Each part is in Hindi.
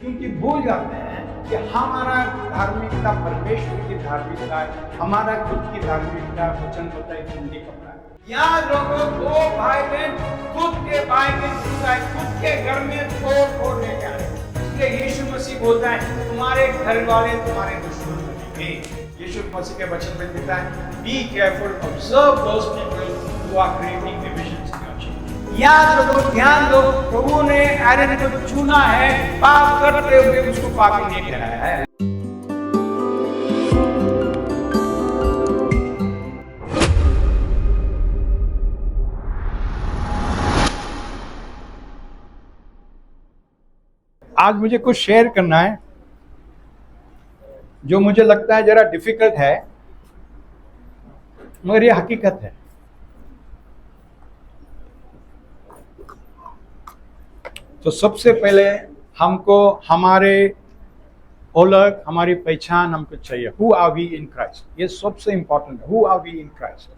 क्योंकि भूल जाते हैं कि हमारा धार्मिकता परमेश्वर की धार्मिकता है, हमारा खुद की धार्मिकता वचन होता है, हिंदी कपड़ा है। याद रखो, दो भाई बहन खुद के भाई के खुद के घर में तोड़ लेके आए। इसलिए यीशु मसीह बोलता है तुम्हारे घर वाले तुम्हारे दुश्मन बनेंगे। यीशु मसीह के वचन में लिखा है be careful, observe those people who are creating division. याद रखो, ध्यान दो, प्रभु ने एरन को चुना है, पाप करते हुए उसको पापी नहीं ठहराया है। आज मुझे कुछ शेयर करना है जो मुझे लगता है जरा डिफिकल्ट है, मगर ये हकीकत है। तो सबसे पहले हमको हमारे ओलग, हमारी पहचान हमको चाहिए। Who are we in Christ, ये सबसे इंपॉर्टेंट है। Who are we in Christ.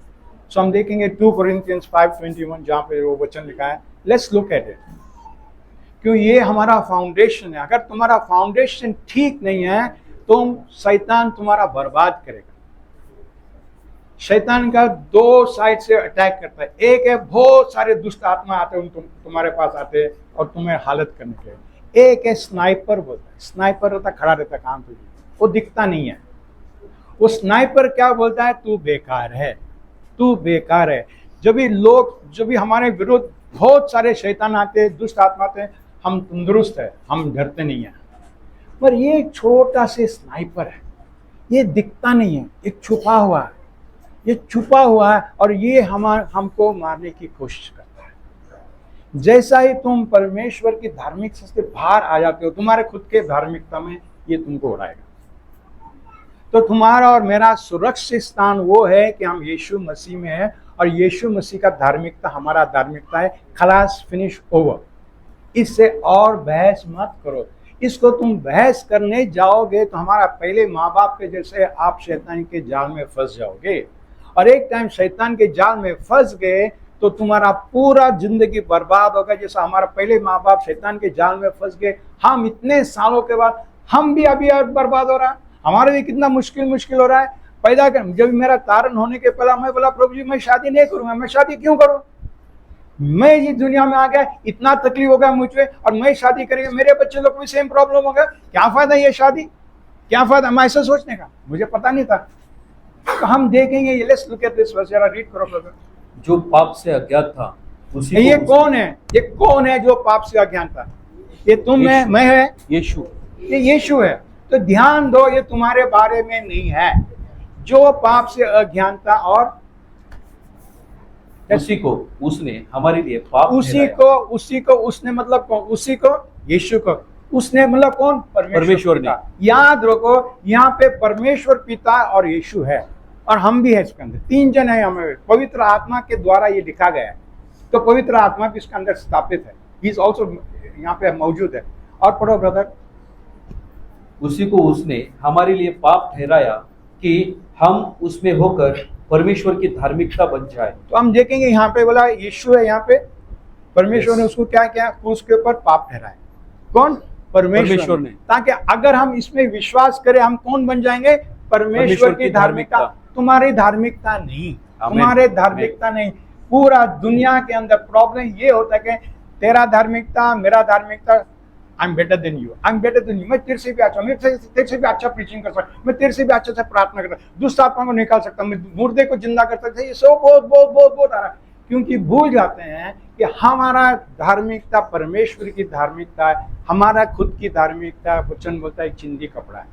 So हम देखेंगे 2 Corinthians 5:21 जहाँ पे वो वचन लिखा है। लेट्स लुक एट इट, क्यों ये हमारा फाउंडेशन है। अगर तुम्हारा फाउंडेशन ठीक नहीं है तो शैतान तुम्हारा बर्बाद करेगा। शैतान का 2 साइड से अटैक करता है। एक है बहुत सारे दुष्ट आत्मा आते हैं, तुम्हारे पास आते हैं और तुम्हें हालत करने के लिए। एक है स्नाइपर, बोलता है। स्नाइपर होता खड़ा रहता काम पे, वो दिखता नहीं है। वो स्नाइपर क्या बोलता है, तू बेकार है, तू बेकार है। जब भी हमारे विरुद्ध बहुत सारे शैतान आते हैं, दुष्ट आत्मा आते हैं, हम तंदुरुस्त है, हम डरते नहीं है। पर ये एक छोटा से स्नाइपर है, ये दिखता नहीं है, ये छुपा हुआ है, ये छुपा हुआ है और ये हमको मारने की कोशिश करता है। जैसा ही तुम परमेश्वर की धार्मिकता से बाहर आ जाते हो, तुम्हारे खुद के धार्मिकता में ये तुमको उड़ाएगा। तो तुम्हारा और मेरा सुरक्षित स्थान वो है कि हम यीशु मसीह में है और यीशु मसीह का धार्मिकता हमारा धार्मिकता है। खलास, फिनिश, ओवर। इससे और बहस मत करो। इसको तुम बहस करने जाओगे तो हमारा पहले माँ बाप के जैसे आप शैतान के जाल में फंस जाओगे। और एक टाइम शैतान के जाल में फंस गए तो तुम्हारा पूरा जिंदगी बर्बाद होगा। जैसा हमारा पहले माँ बाप शैतान के जाल में फंस गए, हम इतने सालों के बाद हम भी अभी बर्बाद हो रहा है। हमारे भी कितना मुश्किल हो रहा है पैदा कर। जब मेरा तारण होने के पहला मैं बोला प्रभु जी मैं शादी नहीं करूंगा। मैं शादी क्यों करूं? मैं इस दुनिया में आ गया, इतना तकलीफ हो गया मुझे और मैं शादी करेंगे, मेरे बच्चे लोग को सेम प्रॉब्लम होगा, क्या फायदा ये शादी, क्या फायदा? मैं ऐसा सोचने का, मुझे पता नहीं था। तो हम देखेंगे, let's look at this verse, जरा रीड करो ब्रदर। जो पाप से अज्ञात था उसी ये कौन है? ये कौन है जो पाप से अज्ञात था? ये तुम है, मैं है, यीशु। ये यीशु है। तो ध्यान दो, ये तुम्हारे बारे में नहीं है। जो पाप से अज्ञानता और उसी को उसने हमारे लिए पाप उसी को उसने मतलब कौन? उसी को, यीशु को उसने मतलब कौन? परमेश्वर ने। याद रखो, यहाँ पे परमेश्वर पिता और यीशु है और हम भी है इसके अंदर। 3 जन है हमें। पवित्र आत्मा के द्वारा ये लिखा गया है। तो पवित्र आत्मा भी इसके अंदर स्थापित है। ही इज ऑल्सो यहाँ पे मौजूद है। और पढ़ो ब्रदर। उसी को उसने हमारे लिए पाप ठहराया कि हम उसमें होकर परमेश्वर की धार्मिकता बन जाए। तो हम देखेंगे यहाँ पे बोला यीशु है, यहाँ पे परमेश्वर ने उसको क्या किया? उसके ऊपर पाप ठहराया। कौन? परमेश्वर ने। ताकि अगर हम इसमें विश्वास करें, हम कौन बन जाएंगे? परमेश्वर की धार्मिकता। तुम्हारी धार्मिकता नहीं, तुम्हारे धार्मिकता नहीं। पूरा दुनिया के अंदर प्रॉब्लम ये होता है कि तेरा धार्मिकता, मेरा धार्मिकता, I am better than you, I am better than you. मैं तेरे से भी अच्छा, मैं तेरे से भी अच्छा प्रीचिंग कर सकता, मैं तेरे से भी अच्छे से प्रार्थना कर सकता, दुष्ट आत्मा को निकाल सकता, मैं मुर्दे को जिंदा कर सकता। ये सब बहुत आ रहा है। क्योंकि भूल जाते हैं कि हमारा धार्मिकता परमेश्वर की धार्मिकता है, हमारा खुद की धार्मिकता वचन बोलता है चिंदी कपड़ा है।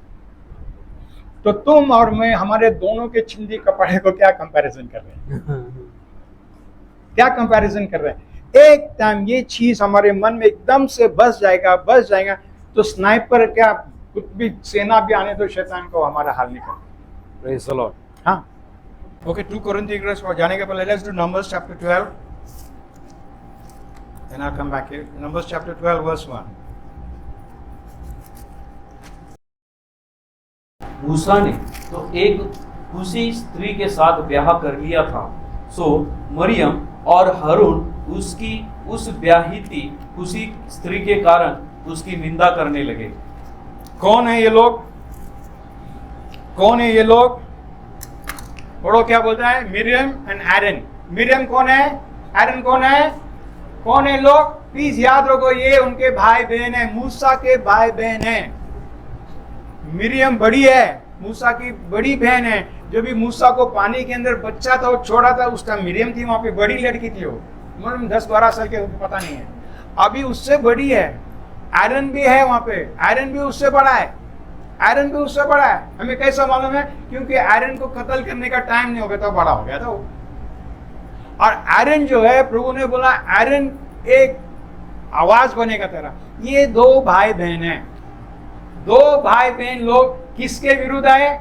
तो तुम और मैं, हमारे दोनों के चिंदी कपड़े को क्या कंपैरिजन कर रहे हैं? क्या कंपैरिजन कर रहे हैं? एक टाइम ये चीज हमारे मन में एकदम से बस जाएगा तो स्नाइपर क्या, कुछ भी सेना भी आने तो शैतान को हमारा हाल नहीं करता। Praise the Lord. हाँ, ओके। 2 Corinthians को जाने के पहले let's do numbers chapter 12 and I'll come back here. Numbers chapter 12 verse 1. मूसा ने तो एक उसी स्त्री के साथ ब्याह कर लिया था, सो मरियम और हारून उसकी उस ब्याहिती उसी स्त्री के कारण उसकी निंदा करने लगे। कौन है ये लोग? कौन है ये लोग? पढ़ो क्या बोलता है, मिरियम एंड एरन। मिरियम कौन है? एरन कौन है? कौन है लोग? प्लीज याद रखो, ये उनके भाई बहन है, मूसा के भाई बहन है। मिरियम बड़ी है, मूसा की बड़ी बहन है। जो भी मूसा को पानी के अंदर बच्चा था वो छोड़ा था, उसका मिरियम थी, वहां पे बड़ी लड़की थी वो, मतलब 10-12 साल के, पता नहीं है, अभी उससे बड़ी है। एरन भी है वहां पे, एरन भी उससे बड़ा है, एरन भी उससे बड़ा है। हमें कैसा मालूम है? क्योंकि एरन को कत्ल करने का टाइम नहीं हो गया था, बड़ा हो गया था वो। और एरन जो है, प्रभु ने बोला एरन एक आवाज बनेगा तेरा। ये दो भाई बहन है, दो भाई बहन लोग किसके विरुद्ध आए?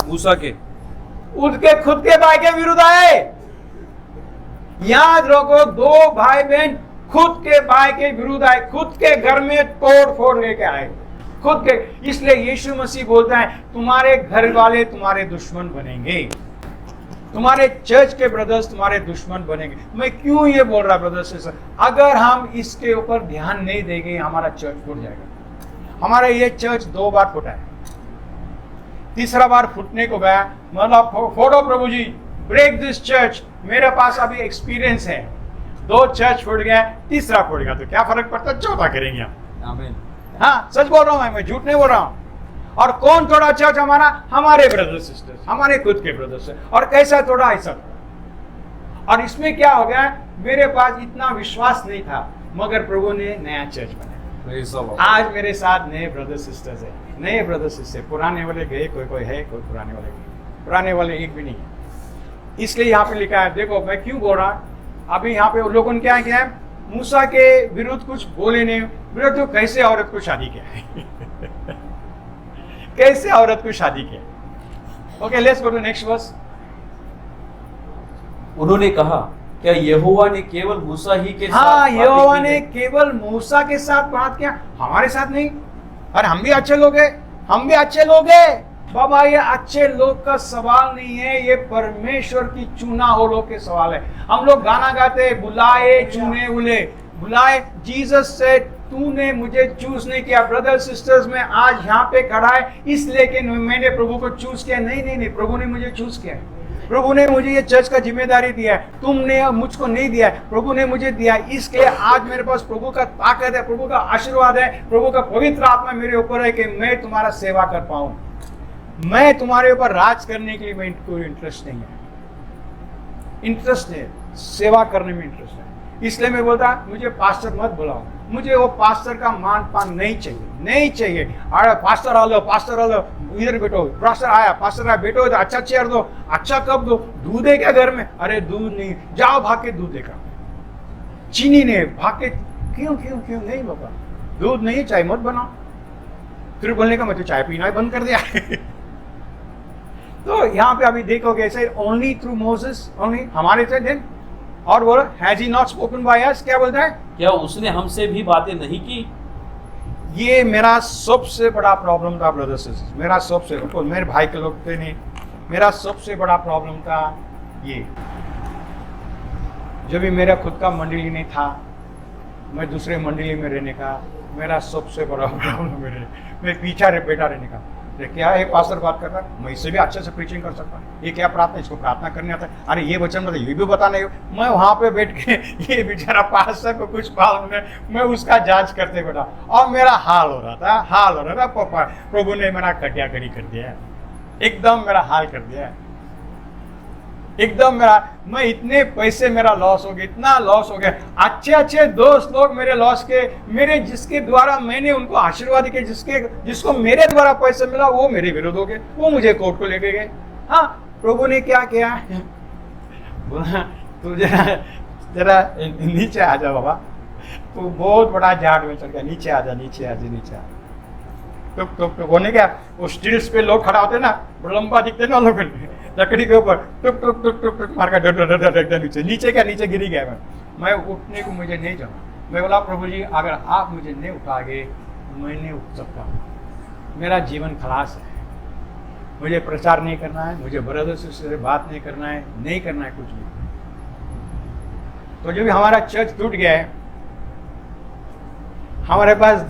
मूसा के। उनके खुद के भाई के विरुद्ध आए। याद रखो, दो भाई बहन खुद के भाई के विरुद्ध आए, खुद के घर में तोड़ फोड़ लेके आए, खुद के। इसलिए यीशु मसीह बोलता है तुम्हारे घर वाले तुम्हारे दुश्मन बनेंगे, तुम्हारे चर्च के ब्रदर्स तुम्हारे दुश्मन बनेंगे। मैं क्यों ये बोल रहा ब्रदर्स से? मतलब हम इसके ऊपर ध्यान नहीं देंगे, हमारा चर्च फूट जाएगा। हमारा ये चर्च 2 बार फूटा है, तीसरा बार फूटने को गया, मतलब फोड़ो प्रभु जी, ब्रेक दिस चर्च। मेरे पास अभी एक्सपीरियंस है, 2 चर्च फूट गया, तीसरा फूट गया तो क्या फर्क पड़ता है, चौथा करेंगे हम। आमीन। हाँ, सच बोल रहा हूं मैं झूठ नहीं बोल रहा हूं। और कौन तोड़ा चर्च? हमारा, हमारे ब्रदर्स सिस्टर्स, हमारे खुद के ब्रदर्स। और कैसा तोड़ा? ऐसा तोड़ा। और इसमें क्या हो गया, मेरे पास इतना विश्वास नहीं था, मगर प्रभु ने नया चर्च बनाया। आज मेरे साथ नए ब्रदर्स सिस्टर्स है, नए ब्रदर्स सिस्टर। पुराने वाले गए, कोई है, कोई पुराने वाले गए, पुराने वाले एक भी नहीं है। इसलिए यहाँ पे लिखा है, देखो मैं क्यों बोल रहा, अभी यहाँ पे लोगों ने क्या किया है, मूसा के विरुद्ध कुछ बोले नहीं, विरुद्ध तो कैसे औरत को शादी किया है कैसे औरत को शादी किया। Okay, let's go to next verse. उन्होंने कहा, क्या यहोवा ने केवल मूसा ही के साथ हाँ, बातें यहोवा की ने है? केवल मूसा के साथ बात किया, हमारे साथ नहीं। अरे हम भी अच्छे लोग हैं, हम भी अच्छे लोग हैं बाबा। ये अच्छे लोग का सवाल नहीं है, ये परमेश्वर की चुना हो लोग के सवाल है। हम लोग गाना गाते हैं, बुलाए चुने हुए, बुलाए। जीसस से तूने मुझे चूज नहीं किया। ब्रदर्स सिस्टर्स, मैं आज यहाँ पे खड़ा है इसलिए कि मैंने प्रभु को चूज किया, नहीं नहीं नहीं, प्रभु ने मुझे चूज किया है। प्रभु ने मुझे ये चर्च का जिम्मेदारी दिया है, तुमने मुझको नहीं दिया है, प्रभु ने मुझे दिया है। इसलिए आज मेरे पास प्रभु का ताकत है, प्रभु का आशीर्वाद है, प्रभु का पवित्र आत्मा मेरे ऊपर है कि मैं तुम्हारा सेवा कर पाऊं। मैं तुम्हारे ऊपर राज करने के लिए मैं कोई इंटरेस्ट नहीं है, इंटरेस्ट है सेवा करने में इंटरेस्ट है। इसलिए मैं बोलता मुझे पास्टर मत बुलाओ, मुझे वो पास्टर का मान पान नहीं चाहिए, नहीं चाहिए। अरे पास्टर आ लो, पास्टर आ लो, इधर बैठो, पास्टर आया, पास्टर आया, बैठो इधर, अच्छा चेयर दो, अच्छा कप दो, दूध है क्या घर में? अरे दूध नहीं, जाओ भाग के दूध देगा, चीनी नहीं, भाग के, क्यों क्यों क्यों नहीं बाबा, दूध नहीं, चाय मत बनाओ। फिर बोलने का मैं तो चाय पीना ही बंद कर दिया तो यहाँ पे अभी देखोगे ऐसे, ओनली थ्रू मोसेस, ओनली हमारे से दिन। और बोलो, has he not spoken by us, क्या बोलता है? क्या उसने हमसे भी बातें नहीं की? ये मेरा सबसे बड़ा प्रॉब्लम था ब्रदर्स, मेरा सबसे, मेरे भाई के लोग थे नहीं, मेरा सबसे बड़ा प्रॉब्लम था ये। जब भी मेरा खुद का मंडली नहीं था, मैं दूसरे मंडली में रहने का, मेरा सबसे बड़ा प्रॉब्लम मेरे, मैं पीछा बैठा रहने का। क्या है पास्टर बात कर रहा है, मैं इससे भी अच्छे से प्रीचिंग कर सकता हूँ, ये क्या प्रार्थना, इसको प्रार्थना करने आता है, अरे ये वचन मतलब ये भी बता नहीं। मैं वहाँ पे बैठ के ये बेचारा पास्टर को कुछ मालूम है, मैं उसका जांच करते बैठा और मेरा हाल हो रहा था, हाल हो रहा था। प्रभु ने मेरा कटियाकड़ी कर दिया, एकदम मेरा हाल कर दिया, एकदम मेरा, मैं इतने पैसे मेरा लॉस हो गया, इतना लॉस हो गया। अच्छे अच्छे दोस्त लोग मेरे लॉस के, मेरे जिसके द्वारा मैंने उनको आशीर्वाद किया, जिसको मेरे द्वारा पैसे मिला, वो मेरे विरोध हो गए, वो मुझे कोर्ट को लेके गए। हाँ, प्रभु ने क्या किया, बोला तू जरा नीचे आ जा बाबा, तू बहुत बड़ा झाड़ में चल गया, नीचे आ जा, नीचे आ जा, नीचे आ। तो होने क्या, वो स्टील्स पे लोग खड़ा होते ना, लंबा दिखते ना लोग, लकड़ी के ऊपर टुक टुक टुक टुक टुक मार का नीचे, नीचे क्या, नीचे गिरी गया मैं उठने को मुझे नहीं जाना। मैं बोला प्रभु जी, अगर आप मुझे नहीं उठाओगे मैं नहीं उठ सकता, मेरा जीवन खलास है, मुझे प्रचार नहीं करना है, मुझे ब्रदर से बात नहीं करना है, नहीं करना है कुछ भी। तो जब हमारा चर्च टूट गया है, हमारे पास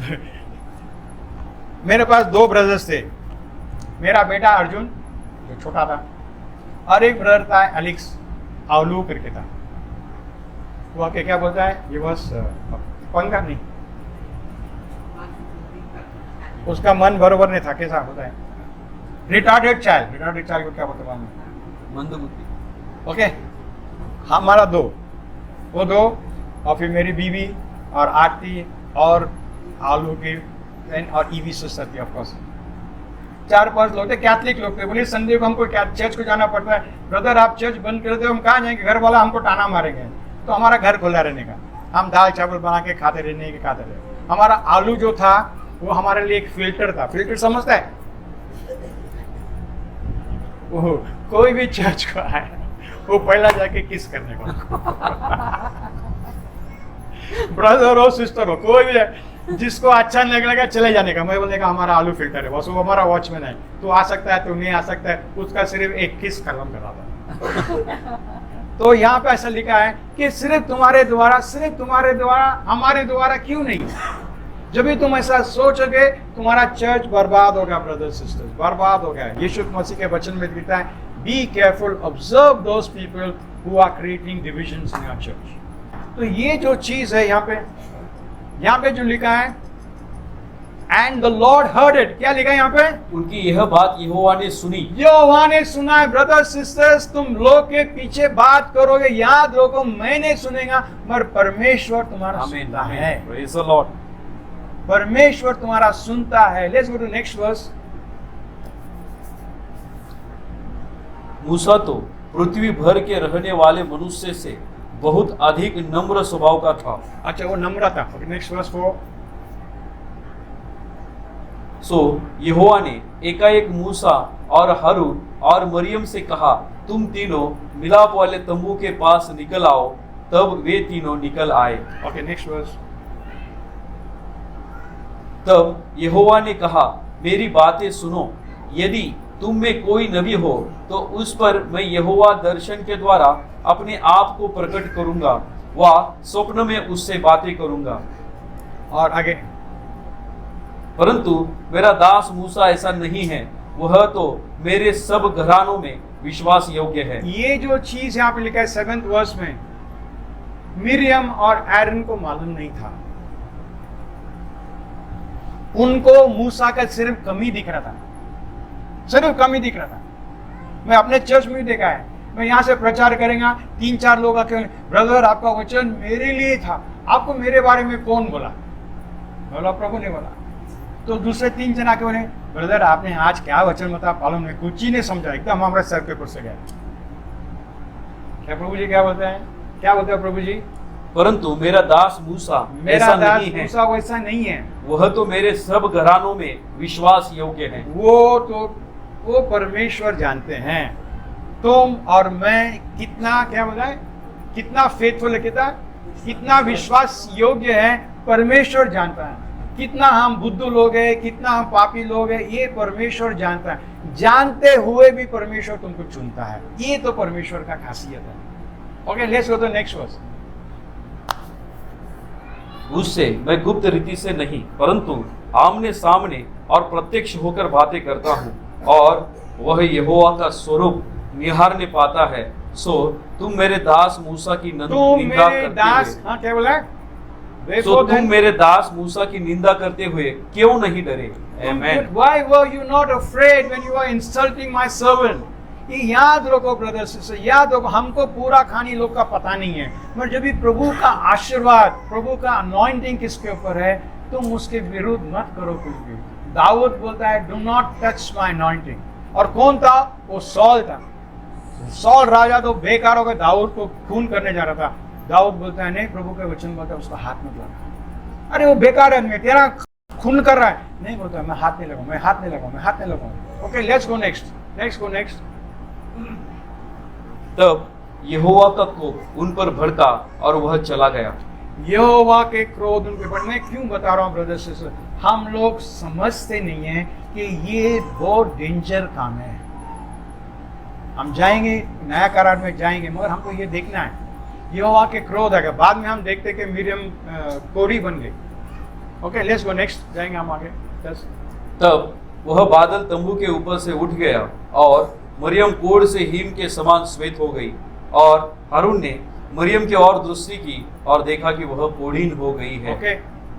मेरे पास 2 ब्रदर्स थे। मेरा बेटा अर्जुन जो छोटा था, और एक ब्रदर था एलेक्स, आवलू करके था। वो आके क्या बोलता है, ये बस कौन का नहीं, उसका मन बरोबर नहीं था, कैसा होता है, रिटार्डेड चाइल्ड को क्या बोलते हैं, मंदबुद्धि। ओके। हमारा 2, वो 2, और फिर मेरी बीवी और आरती और आलू की फ्रेंड और ईवी सिस्टर थी, ऑफ कोर्स 4-5 लोग थे, कैथलिक लोग थे। बोले संडे को हमको चर्च को जाना पड़ता है। ब्रदर आप चर्च बंद कर दो, हम कहाँ जाएंगे, घर वाला हमको टाना मारेंगे। तो हमारा घर खुला रहने का, हम दाल चावल बना के खाते रहे। हमारा आलू जो था वो हमारे लिए एक फिल्टर था। फिल्टर समझता है, वो कोई भी चर्च को आए वो पहला जाके किस करने को ब्रदर हो सिस्टर हो कोई भी है, जिसको अच्छा नहीं लगेगा चले जाने का। मैं बोलेगा हमारा आलू फिल्टर है, बस वो हमारा वॉचमैन है, तू आ सकता है, तू नहीं आ सकता है, उसका सिर्फ एक किस खत्म करा था। तो यहाँ पे ऐसा लिखा है कि सिर्फ तुम्हारे द्वारा, हमारे द्वारा क्यों नहीं। जब भी तुम ऐसा सोचोगे तुम्हारा चर्च बर्बाद होगा ब्रदर सिस्टर्स, बर्बाद हो गया। यीशु मसीह के वचन में लिखता है, be careful, observe those people who are creating divisions in your church. तो ये जो चीज है यहाँ पे जो लिखा है, and the Lord heard it, क्या लिखा है यहाँ पे, उनकी यह बात यहोवा ने सुनी। यहोवा ने सुना है। ब्रदर सिस्टर्स, तुम लोग के पीछे बात करोगे, याद रखो मैं नहीं सुनेगा, मगर परमेश्वर तुम्हारा सुनता है। Praise the lord. परमेश्वर तुम्हारा सुनता है। Let's go to next verse. मूसा तो पृथ्वी भर के रहने वाले मनुष्य से बहुत अधिक नम्र स्वभाव का था। अच्छा, वो नम्र था। Next verse 4। सो यहोवा ने एकाएक मूसा और हारून और मरियम से कहा, तुम तीनों मिलाप वाले तंबू के पास निकल आओ। तब वे तीनों निकल आए। Okay, next verse. तब यहोवा ने कहा, मेरी बातें सुनो, यदि तुम में कोई नबी हो तो उस पर मैं यहोवा दर्शन के द्वारा अपने आप को प्रकट करूंगा, व स्वप्न में उससे बातें करूंगा। और आगे, परंतु मेरा दास मूसा ऐसा नहीं है, वह तो मेरे सब घरानों में विश्वास योग्य है। ये जो चीज यहाँ पे लिखा है 7th वर्स में, मिरियम और एरन को मालूम नहीं था। उनको मूसा का सिर्फ कमी दिख रहा था, सिर्फ कमी दिख रहा था। मैं अपने चर्च में भी देखा है, मैं यहाँ से प्रचार करेगा, 3-4 लोग आके, ब्रदर आपका वचन मेरे लिए था, आपको मेरे बारे में कौन बोला? बोला प्रभु ने बोला। तो दूसरे 3 जन आके बोले, ब्रदर आपने आज क्या वचन बता, मालूम नहीं, कुछ ही नहीं समझा, एकदम हमारे सर के ऊपर से गया। क्या प्रभु जी क्या बोलते हैं, क्या बोलते हैं प्रभु जी? परंतु मेरा दास मूसा मेरा ऐसा दास नहीं है, मूसा वैसा नहीं है, वह तो मेरे सब घरानों में विश्वास योग्य है। वो परमेश्वर जानते हैं तुम और मैं कितना, क्या बोला है, कितना फेथफुल है, कितना विश्वास योग्य है, परमेश्वर जानता है। कितना हम बुद्धू लोग हैं, कितना हम पापी लोग हैं, ये परमेश्वर जानता है। जानते हुए भी परमेश्वर तुमको चुनता है, ये तो परमेश्वर का खासियत है। Okay, let's go to next verse. उससे मैं गुप्त रीति से नहीं, परंतु आमने सामने और प्रत्यक्ष होकर बातें करता हूँ, और वह यहोवा का स्वरूप निहारने पाता है। सो तुम मेरे दास मूसा की निंदा क्या बोला? सो तुम मेरे दास मूसा की निंदा करते हुए क्यों नहीं डरे? आमेन। Why were you not afraid when you were insulting my servant? ये याद रखो ब्रदर सिस्टर, याद रखो। हमको पूरा कहानी लोग का पता नहीं है, मगर जब भी प्रभु का आशीर्वाद, प्रभु का अनॉइंटिंग किसके ऊपर है, तुम उसके विरुद्ध मत करो कुछ भी। दाऊद बोलता है, do not touch my anointing. और कौन था वो? सॉल था। सॉल राजा तो बेकार हो गया, दाऊद को खून करने जा रहा था। दाऊद बोलता है, नहीं, प्रभु के वचन बोलता है उसका हाथ मत लगा। अरे वो बेकार है, मैं तेरा खून कर रहा है। नहीं, बोलता मैं हाथ नहीं लगाऊं, मैं हाथ नहीं लगाऊं, मैं हाथ नहीं लगाऊं। Okay, let's go next. तब यहोवा का कोप उन पर भड़का और वह चला गया। यहोवा के क्रोध उन पर। मैं क्यों बता रहा हूँ ब्रदर सिस्टर, हम लोग समझते नहीं है कि ये बहुत डेंजर काम है। हम जाएंगे, नया करार में जाएंगे, मगर हमको ये देखना है यहोवा के क्रोध आएगा। बाद में हम देखते कि मिरियम कोरी बन गई, ओके, लेट्स गो नेक्स्ट, जाएंगे हम आगे। 10। तब वह बादल तंबू के ऊपर से उठ गया और मरियम कोढ़ से हिम के समान श्वेत हो गई। और हारून ने मरियम की ओर दृष्टि की और देखा कि वह कोढ़ीन हो गई है। ओके,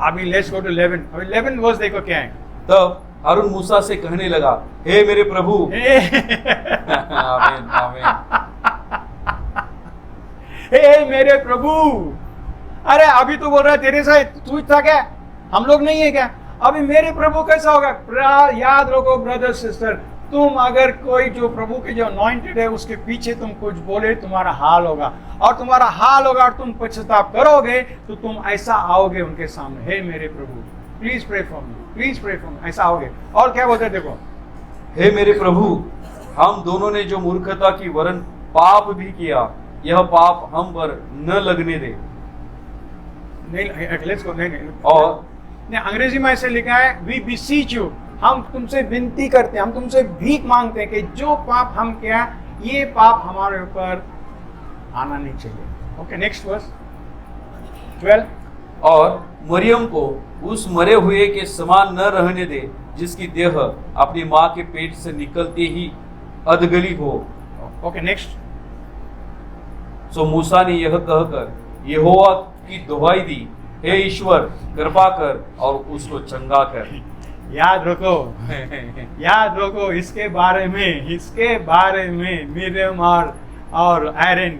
अभी लेट्स गो टू 11। अभी 11 वर्स देखो क्या है। तब हारून मूसा से कहने लगा, हे मेरे प्रभु। आमीन आमीन। हे मेरे प्रभु। अरे अभी तो बोल रहा है तेरे साथ तू था क्या, हम लोग नहीं है क्या? अभी मेरे प्रभु कैसा होगा? याद रखो ब्रदर सिस्टर, तुम अगर कोई जो प्रभु के जो अनॉइंटेड है उसके पीछे तुम कुछ बोले, तुम्हारा हाल होगा, और तुम्हारा हाल होगा और तुम पश्चाताप करोगे तो तुम ऐसा आओगे उनके सामने, हे मेरे प्रभु please pray for me, please pray for me, ऐसा आओगे। और क्या बोलते देखो, हे मेरे प्रभु, हम दोनों ने जो मूर्खता की वरन पाप भी किया, यह पाप हम पर न लगने दे। नहीं, लेट्स गो। नहीं, और अंग्रेजी में ऐसे लिखा है, वी बिसीच यू, हम तुमसे विनती करते हैं, हम तुमसे भीख मांगते हैं कि जो पाप हम किया ये पाप हमारे ऊपर आना नहीं चाहिए। Okay, next verse 12। और मरियम को उस मरे हुए के समान न रहने दे जिसकी देह अपनी माँ के पेट से निकलते ही अधगली हो। Okay, next. सो मूसा ने यह कहकर यहोवा की दुहाई दी, हे ईश्वर कृपा कर और उसको चंगा कर। याद रखो, याद रखो, इसके बारे में मिरियम और एरन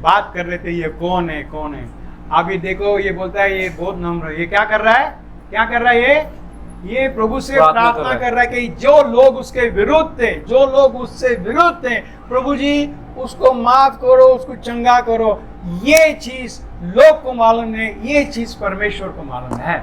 बात कर रहे थे, ये कौन है कौन है। अभी देखो ये बोलता है ये बहुत नम्र है, ये क्या कर रहा है, क्या कर रहा है, ये प्रभु से प्रार्थना कर रहा है कि जो लोग उसके विरुद्ध थे, जो लोग उससे विरुद्ध थे, प्रभु जी उसको माफ करो, उसको चंगा करो। ये चीज लोग को मालूम है, ये चीज परमेश्वर को मालूम है।